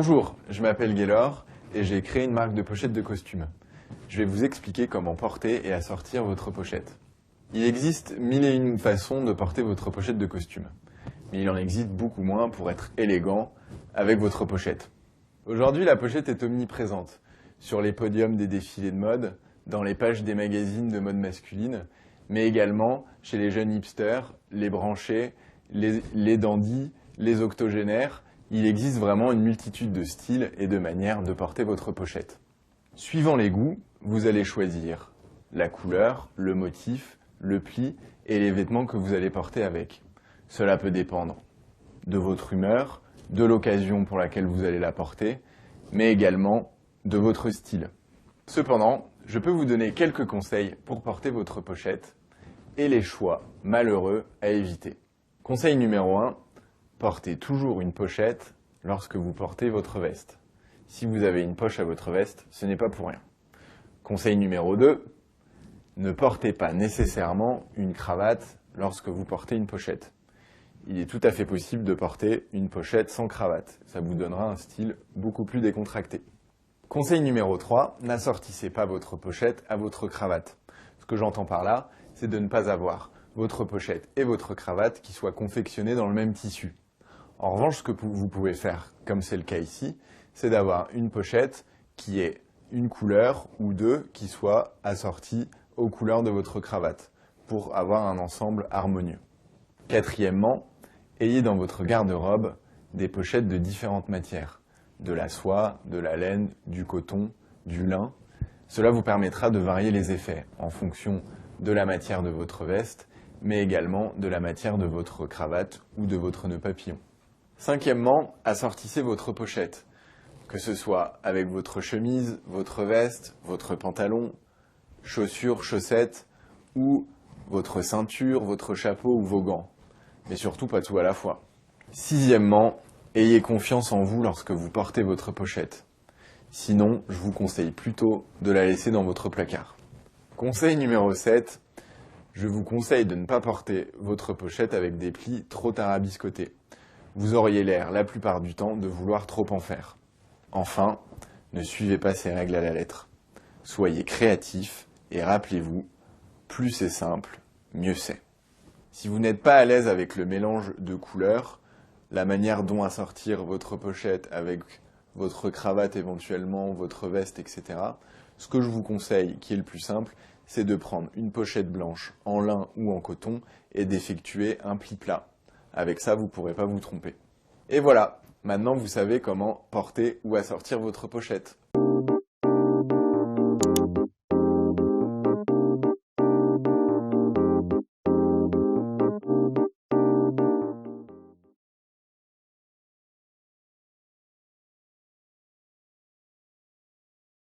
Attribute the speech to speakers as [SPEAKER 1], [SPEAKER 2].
[SPEAKER 1] Bonjour, je m'appelle Gaylor et j'ai créé une marque de pochettes de costumes. Je vais vous expliquer comment porter et assortir votre pochette. Il existe mille et une façons de porter votre pochette de costume, mais il en existe beaucoup moins pour être élégant avec votre pochette. Aujourd'hui, la pochette est omniprésente, sur les podiums des défilés de mode, dans les pages des magazines de mode masculine, mais également chez les jeunes hipsters, les branchés, les dandys, les octogénaires. Il existe vraiment une multitude de styles et de manières de porter votre pochette. Suivant les goûts, vous allez choisir la couleur, le motif, le pli et les vêtements que vous allez porter avec. Cela peut dépendre de votre humeur, de l'occasion pour laquelle vous allez la porter, mais également de votre style. Cependant, je peux vous donner quelques conseils pour porter votre pochette et les choix malheureux à éviter. Conseil numéro 1, portez toujours une pochette lorsque vous portez votre veste. Si vous avez une poche à votre veste, ce n'est pas pour rien. Conseil numéro 2, ne portez pas nécessairement une cravate lorsque vous portez une pochette. Il est tout à fait possible de porter une pochette sans cravate. Ça vous donnera un style beaucoup plus décontracté. Conseil numéro 3, n'assortissez pas votre pochette à votre cravate. Ce que j'entends par là, c'est de ne pas avoir votre pochette et votre cravate qui soient confectionnés dans le même tissu. En revanche, ce que vous pouvez faire, comme c'est le cas ici, c'est d'avoir une pochette qui ait une couleur ou deux qui soient assorties aux couleurs de votre cravate pour avoir un ensemble harmonieux. Quatrièmement, ayez dans votre garde-robe des pochettes de différentes matières, de la soie, de la laine, du coton, du lin. Cela vous permettra de varier les effets en fonction de la matière de votre veste, mais également de la matière de votre cravate ou de votre nœud papillon. Cinquièmement, assortissez votre pochette, que ce soit avec votre chemise, votre veste, votre pantalon, chaussures, chaussettes, ou votre ceinture, votre chapeau ou vos gants, mais surtout pas tout à la fois. Sixièmement, ayez confiance en vous lorsque vous portez votre pochette. Sinon, je vous conseille plutôt de la laisser dans votre placard. Conseil numéro 7, je vous conseille de ne pas porter votre pochette avec des plis trop tarabiscotés. Vous auriez l'air, la plupart du temps, de vouloir trop en faire. Enfin, ne suivez pas ces règles à la lettre. Soyez créatif et rappelez-vous, plus c'est simple, mieux c'est. Si vous n'êtes pas à l'aise avec le mélange de couleurs, la manière dont assortir votre pochette avec votre cravate éventuellement, votre veste, etc., ce que je vous conseille, qui est le plus simple, c'est de prendre une pochette blanche en lin ou en coton et d'effectuer un pli plat. Avec ça, vous ne pourrez pas vous tromper. Et voilà, maintenant vous savez comment porter ou assortir votre pochette.